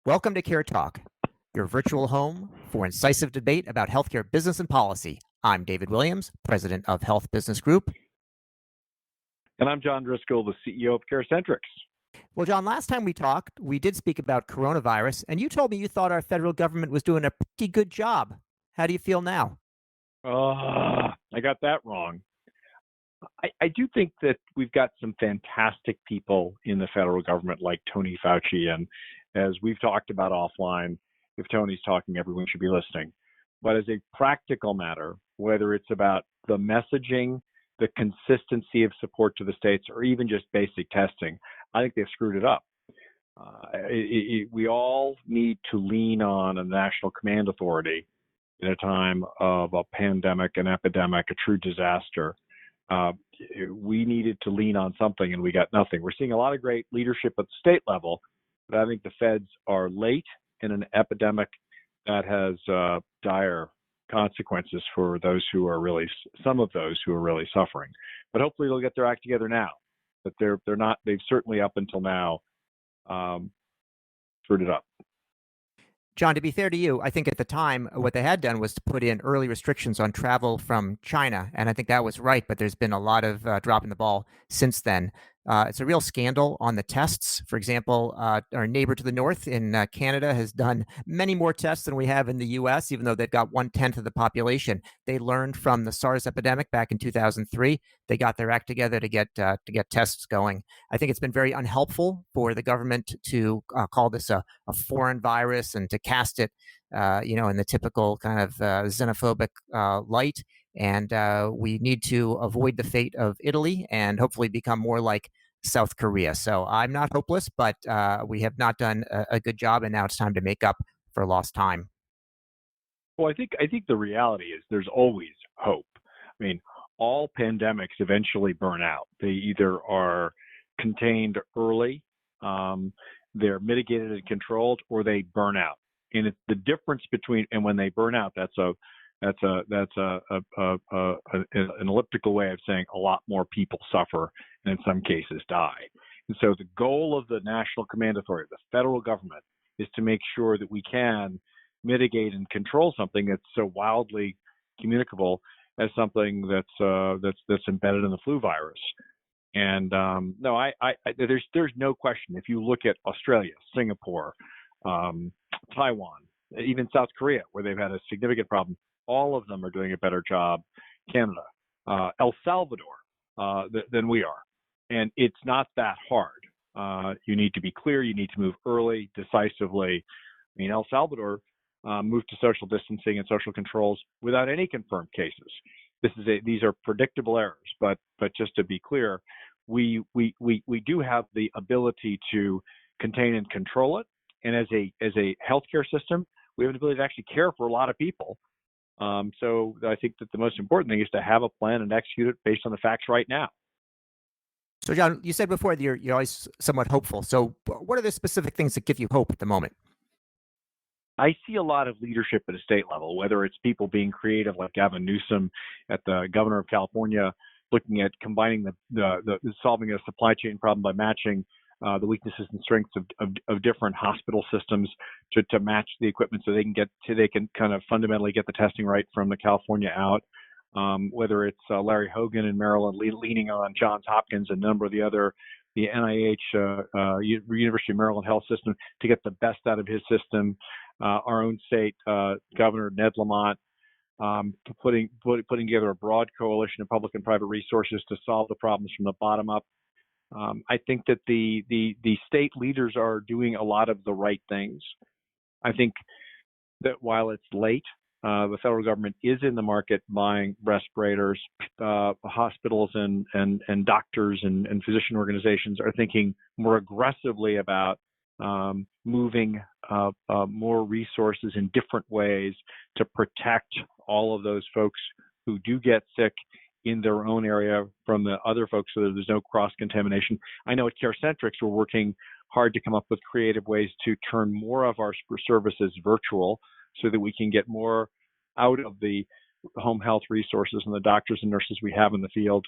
Welcome to CareTalk, your virtual home for incisive debate about healthcare business and policy. I'm David Williams, president of Health Business Group. And I'm John Driscoll, the CEO of CareCentrix. Well, John, last time we talked, we did speak about coronavirus, and you told me you thought our federal government was doing a pretty good job. How do you feel now? I got that wrong. I do think that we've got some fantastic people in the federal government like Tony Fauci. And as we've talked about offline, if Tony's talking, everyone should be listening. But as a practical matter, whether it's about the messaging, the consistency of support to the states, or even just basic testing, I think they've screwed it up. We all need to lean on a national command authority in a time of a pandemic, an epidemic, a true disaster. We needed to lean on something and we got nothing. We're seeing a lot of great leadership at the state level, but I think the feds are late in an epidemic that has dire consequences for some of those who are really suffering. But hopefully they'll get their act together now. But they're not. They've certainly up until now screwed it up. John, to be fair to you, I think at the time what they had done was to put in early restrictions on travel from China, and I think that was right, but there's been a lot of dropping the ball since then. It's a real scandal on the tests. For example, our neighbor to the north in Canada has done many more tests than we have in the U.S., even though they've got 1/10 of the population. They learned from the SARS epidemic back in 2003. They got their act together to get tests going. I think it's been very unhelpful for the government to call this a foreign virus and to cast it, in the typical kind of xenophobic light. And we need to avoid the fate of Italy and hopefully become more like South Korea. So I'm not hopeless, but we have not done a good job, and now it's time to make up for lost time. Well, I think the reality is there's always hope. I mean, all pandemics eventually burn out. They either are contained early, they're mitigated and controlled, or they burn out. And it's the difference between, and when they burn out, that's an elliptical way of saying a lot more people suffer and in some cases die. And so the goal of the National Command Authority, the federal government, is to make sure that we can mitigate and control something that's so wildly communicable as something that's embedded in the flu virus. And there's no question. If you look at Australia, Singapore, Taiwan, even South Korea, where they've had a significant problem, all of them are doing a better job. Canada, El Salvador, than we are. And it's not that hard. You need to be clear. You need to move early, decisively. I mean, El Salvador moved to social distancing and social controls without any confirmed cases. These are predictable errors. But just to be clear, we do have the ability to contain and control it. And as a healthcare system, we have the ability to actually care for a lot of people. So I think that the most important thing is to have a plan and execute it based on the facts right now. So, John, you said before that you're always somewhat hopeful. So what are the specific things that give you hope at the moment? I see a lot of leadership at a state level, whether it's people being creative like Gavin Newsom at the governor of California, looking at combining the solving a supply chain problem by matching the weaknesses and strengths of different hospital systems to match the equipment so they can kind of fundamentally get the testing right from the California out. Whether it's Larry Hogan in Maryland leaning on Johns Hopkins and a number of the NIH, University of Maryland Health System to get the best out of his system. Our own state governor Ned Lamont putting together a broad coalition of public and private resources to solve the problems from the bottom up. I think that the state leaders are doing a lot of the right things. I think that while it's late, the federal government is in the market buying respirators. Hospitals and doctors and physician organizations are thinking more aggressively about moving more resources in different ways to protect all of those folks who do get sick in their own area from the other folks so that there's no cross-contamination. I know at CareCentrix we're working hard to come up with creative ways to turn more of our services virtual so that we can get more out of the home health resources and the doctors and nurses we have in the field,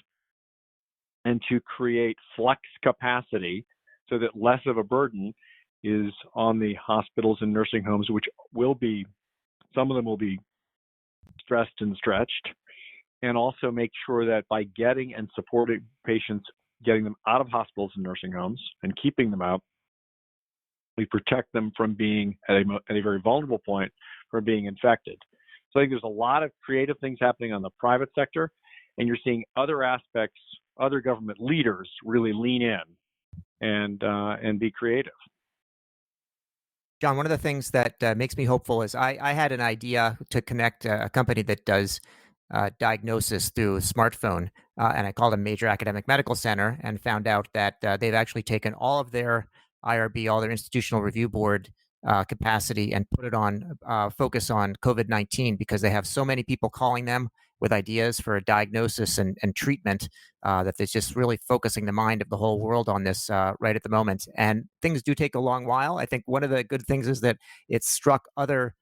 and to create flex capacity so that less of a burden is on the hospitals and nursing homes, which will be, some of them will be stressed and stretched, and also make sure that by getting and supporting patients, getting them out of hospitals and nursing homes and keeping them out, we protect them from being at a very vulnerable point from being infected. So I think there's a lot of creative things happening on the private sector, and you're seeing other aspects, other government leaders really lean in and be creative. John, one of the things that makes me hopeful is I had an idea to connect a company that does diagnosis through smartphone, and I called a major academic medical center and found out that they've actually taken all of their IRB, all their institutional review board capacity, and put it on focus on COVID-19 because they have so many people calling them with ideas for a diagnosis and treatment that it's just really focusing the mind of the whole world on this right at the moment. And things do take a long while. I think one of the good things is that it's struck other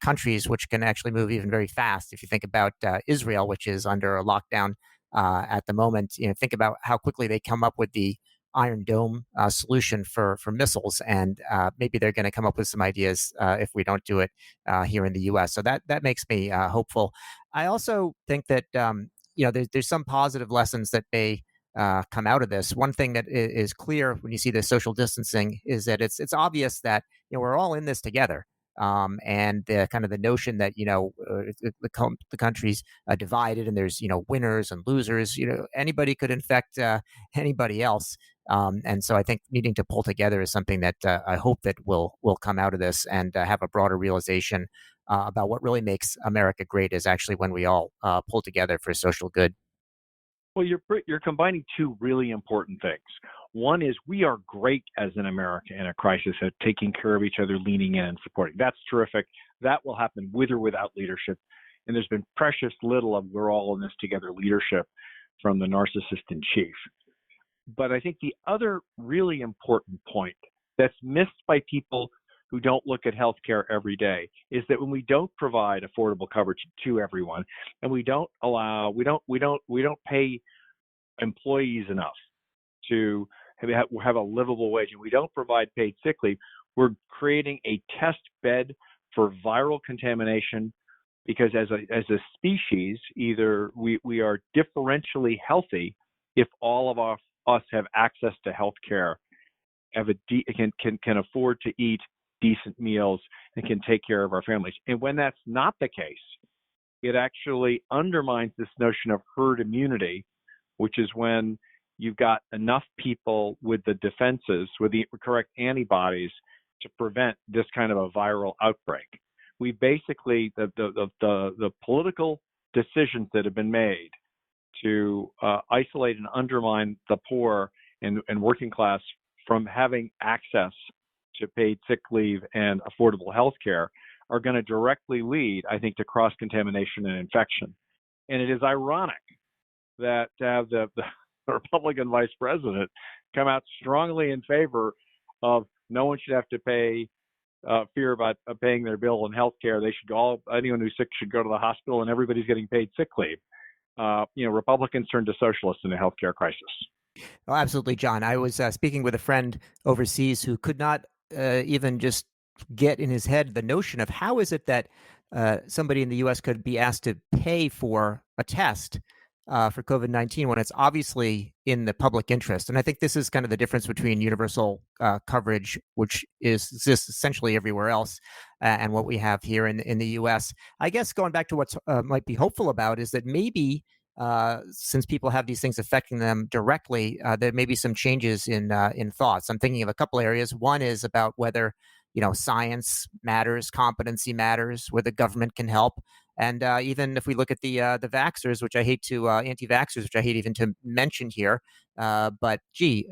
countries which can actually move even very fast. If you think about Israel, which is under a lockdown at the moment, think about how quickly they come up with the Iron Dome solution for missiles, and maybe they're going to come up with some ideas if we don't do it here in the U.S. So that makes me hopeful. I also think that there's some positive lessons that may come out of this. One thing that is clear when you see the social distancing is that it's obvious that we're all in this together. And the kind of the notion that the country's divided and there's winners and losers. Anybody could infect anybody else, and so I think needing to pull together is something that I hope that will come out of this and have a broader realization about what really makes America great is actually when we all pull together for social good. Well, you're combining two really important things. One is we are great as an America in a crisis at taking care of each other, leaning in and supporting. That's terrific. That will happen with or without leadership. And there's been precious little of we're all in this together leadership from the narcissist in chief. But I think the other really important point that's missed by people who don't look at healthcare every day is that when we don't provide affordable coverage to everyone, and we don't pay employees enough to have a livable wage, and we don't provide paid sick leave, we're creating a test bed for viral contamination. Because as a species, either we are differentially healthy if all of us have access to health care, can afford to eat decent meals, and can take care of our families. And when that's not the case, it actually undermines this notion of herd immunity, which is when you've got enough people with the defenses, with the correct antibodies to prevent this kind of a viral outbreak. We basically, the political decisions that have been made to isolate and undermine the poor and working class from having access to paid sick leave and affordable health care are going to directly lead, I think, to cross-contamination and infection. And it is ironic that to have the Republican vice president come out strongly in favor of no one should have to fear about paying their bill in health care. Anyone who's sick should go to the hospital, and everybody's getting paid sick leave. Republicans turn to socialists in a healthcare crisis. Oh, absolutely, John. I was speaking with a friend overseas who could not even just get in his head the notion of how is it that somebody in the U.S. could be asked to pay for a test for COVID-19 when it's obviously in the public interest. And I think this is kind of the difference between universal coverage, which exists essentially everywhere else, and what we have here in the U.S. I guess going back to what might be hopeful about is that maybe since people have these things affecting them directly, there may be some changes in thoughts. I'm thinking of a couple areas. One is about whether science matters, competency matters, where the government can help. And even if we look at the vaxxers, which I hate to anti-vaxxers, which I hate even to mention here, but gee,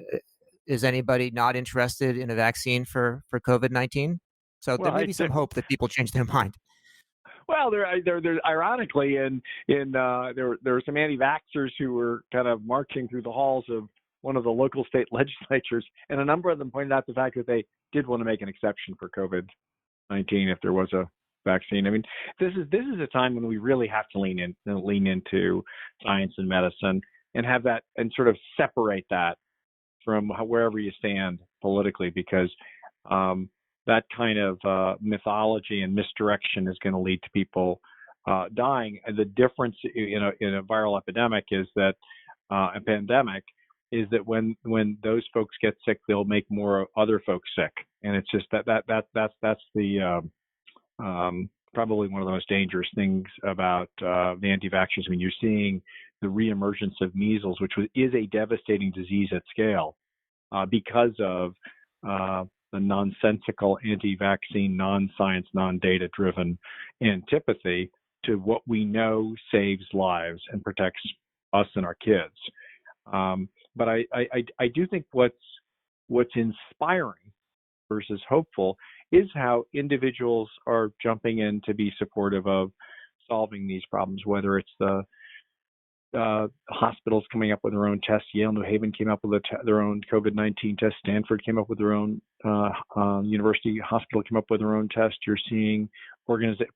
is anybody not interested in a vaccine for COVID-19? So there may be some hope that people change their mind. Well, there ironically, there were some anti-vaxxers who were kind of marching through the halls of one of the local state legislatures, and a number of them pointed out the fact that they did want to make an exception for COVID-19 if there was a vaccine. I mean, this is a time when we really have to lean into science and medicine and have that and sort of separate that from wherever you stand politically, because that kind of mythology and misdirection is going to lead to people dying. And the difference in a viral epidemic is that a pandemic is that when those folks get sick, they'll make more other folks sick, and it's just that's the probably one of the most dangerous things about the anti-vaxxers. I mean, you're seeing the reemergence of measles, which is a devastating disease at scale because of the nonsensical anti-vaccine, non-science, non-data-driven antipathy to what we know saves lives and protects us and our kids. But I do think what's inspiring versus hopeful is how individuals are jumping in to be supportive of solving these problems, whether it's the hospitals coming up with their own tests. Yale New Haven came up with their own COVID-19 test. Stanford came up with their own, university hospital came up with their own test. You're seeing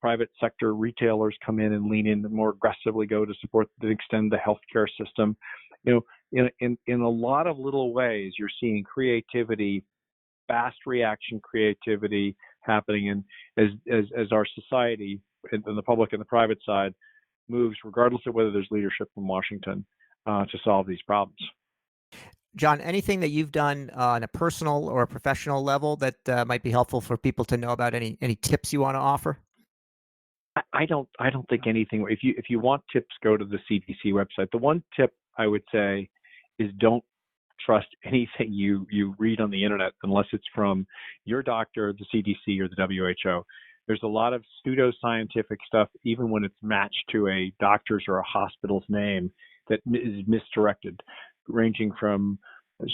private sector retailers come in and lean in and more aggressively go to support to extend the healthcare system. In a lot of little ways, you're seeing creativity, fast reaction creativity happening. And as our society, and the public and the private side, moves, regardless of whether there's leadership from Washington, to solve these problems. John, anything that you've done on a personal or a professional level that might be helpful for people to know about? Any tips you want to offer? I don't think anything. If you want tips, go to the CDC website. The one tip I would say is don't trust anything you read on the internet unless it's from your doctor, the CDC, or the WHO. There's a lot of pseudoscientific stuff, even when it's matched to a doctor's or a hospital's name, that is misdirected, ranging from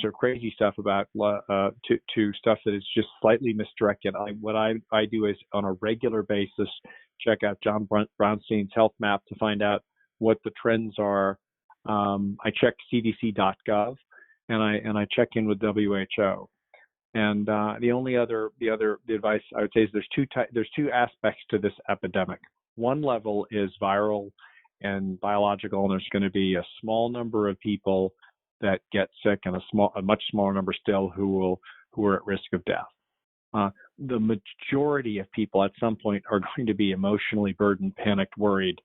sort of crazy stuff about to stuff that is just slightly misdirected. What I do is on a regular basis check out John Brownstein's health map to find out what the trends are. I check CDC.gov and I check in with WHO. And the advice I would say is there's two aspects to this epidemic. One level is viral and biological, and there's going to be a small number of people that get sick, and a much smaller number still who are at risk of death. The majority of people at some point are going to be emotionally burdened, panicked, worried,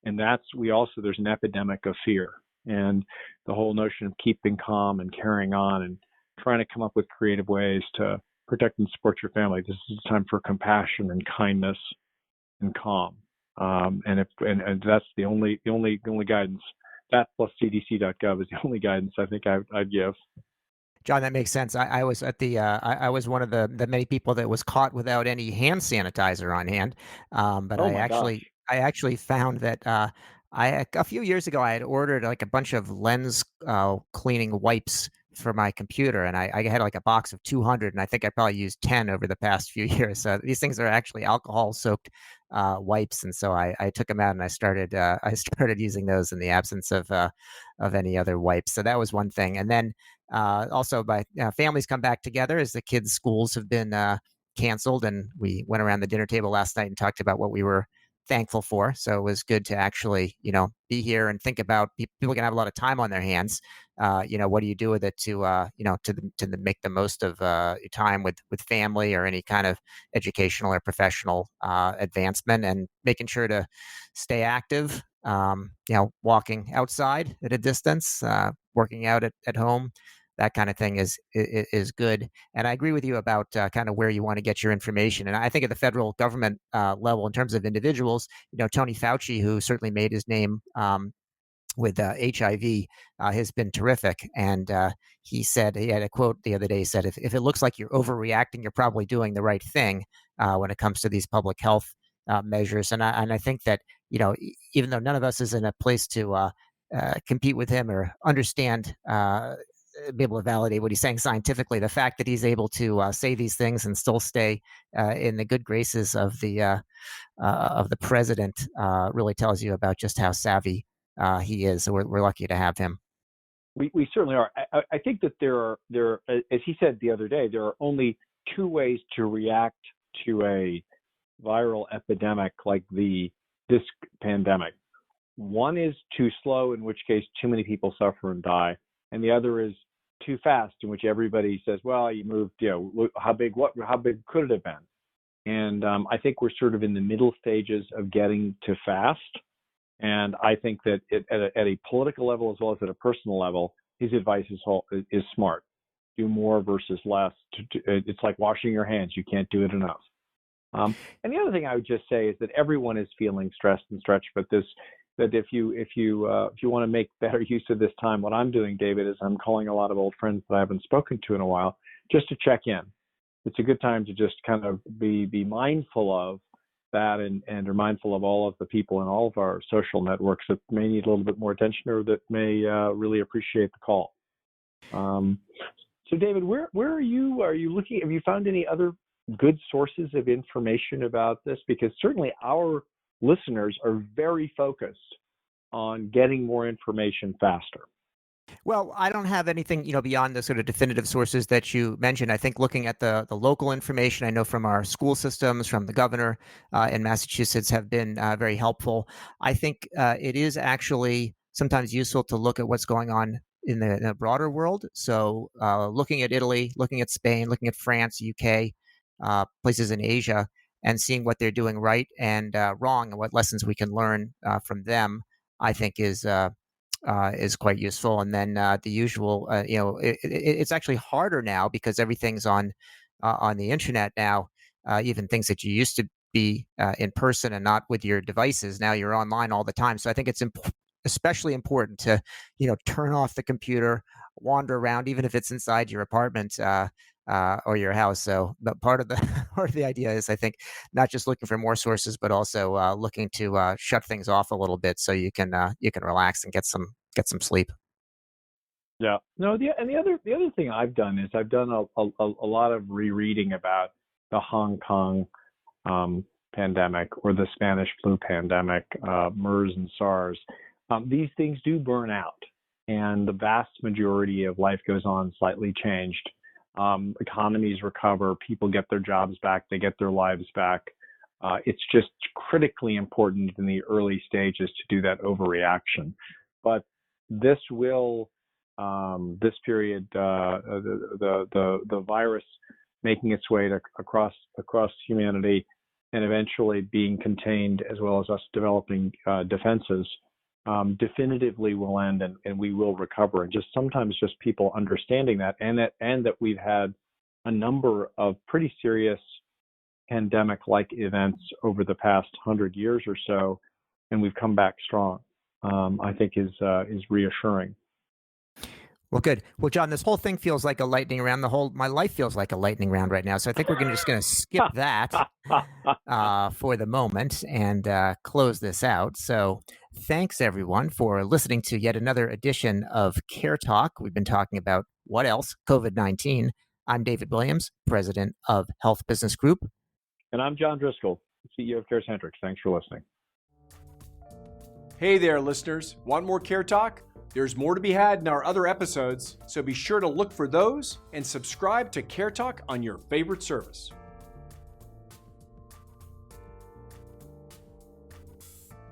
and there's an epidemic of fear. And the whole notion of keeping calm and carrying on and trying to come up with creative ways to protect and support your family. This is a time for compassion and kindness and calm. And that's the only guidance. That plus CDC.gov is the only guidance I think I'd give. John, that makes sense. I was at I was one of the many people that was caught without any hand sanitizer on hand. But Oh my gosh. I actually found that a few years ago I had ordered like a bunch of lens cleaning wipes for my computer, and I had like a box of 200, and I think I probably used 10 over the past few years. So these things are actually alcohol soaked wipes, and so I took them out and I started using those in the absence of any other wipes. So that was one thing, and then. Also, by families come back together as the kids' schools have been canceled, and we went around the dinner table last night and talked about what we were thankful for. So it was good to actually, be here and think about people can have a lot of time on their hands. What do you do with it to make the most of your time with family or any kind of educational or professional advancement, and making sure to stay active. Walking outside at a distance, working out at home, that kind of thing is good. And I agree with you about kind of where you want to get your information. And I think at the federal government level, in terms of individuals, Tony Fauci, who certainly made his name with HIV, has been terrific. And he said, he had a quote the other day, he said, if it looks like you're overreacting, you're probably doing the right thing when it comes to these public health measures. And I think that, even though none of us is in a place to compete with him or understand, be able to validate what he's saying scientifically, the fact that he's able to say these things and still stay in the good graces of the president really tells you about just how savvy he is. So we're lucky to have him. We certainly are. I think that there are, as he said the other day, there are only two ways to react to a viral epidemic like this pandemic. One is too slow, in which case too many people suffer and die, and the other is too fast, in which everybody says, well, you moved, how big could it have been? And I think we're sort of in the middle stages of getting to fast. And I think that at a political level as well as at a personal level, his advice is smart. Do more versus less. It's like washing your hands. You can't do it enough. And the other thing I would just say is that everyone is feeling stressed and stretched, but that if you want to make better use of this time, what I'm doing, David, is I'm calling a lot of old friends that I haven't spoken to in a while just to check in. It's a good time to just kind of be mindful of that and are mindful of all of the people in all of our social networks that may need a little bit more attention or that may really appreciate the call. So David, where are you? Are you looking? Have you found any other good sources of information about this? Because certainly our listeners are very focused on getting more information faster. Well, I don't have anything, beyond the sort of definitive sources that you mentioned. I think looking at the local information, I know from our school systems, from the governor in Massachusetts have been very helpful. I think it is actually sometimes useful to look at what's going on in the broader world. So looking at Italy, looking at Spain, looking at France, UK, places in Asia, and seeing what they're doing right and wrong and what lessons we can learn from them, I think is quite useful. And then the usual, it's actually harder now because everything's on the internet now. Even things that you used to be in person and not with your devices, now you're online all the time. So I think it's especially important to, turn off the computer, wander around, even if it's inside your apartment or your house. So, but part of the idea is, I think, not just looking for more sources, but also looking to shut things off a little bit so you can relax and get some sleep. Yeah. No. The other thing I've done is I've done a lot of rereading about the Hong Kong pandemic or the Spanish flu pandemic, MERS and SARS. These things do burn out, and the vast majority of life goes on slightly changed. Economies recover, people get their jobs back, they get their lives back. It's just critically important in the early stages to do that overreaction. But this period, the virus making its way across humanity and eventually being contained, as well as us developing defenses, definitively will end, and we will recover. And sometimes people understanding that, and that we've had a number of pretty serious pandemic-like events over the past 100 years or so, and we've come back strong, I think is reassuring. Well, good. Well, John, this whole thing feels like a lightning round. My life feels like a lightning round right now. So I think we're just going to skip that for the moment and close this out. So thanks, everyone, for listening to yet another edition of CareTalk. We've been talking about what else? COVID-19. I'm David Williams, president of Health Business Group. And I'm John Driscoll, CEO of CareCentrix. Thanks for listening. Hey there, listeners. Want more CareTalk? There's more to be had in our other episodes, so be sure to look for those and subscribe to CareTalk on your favorite service.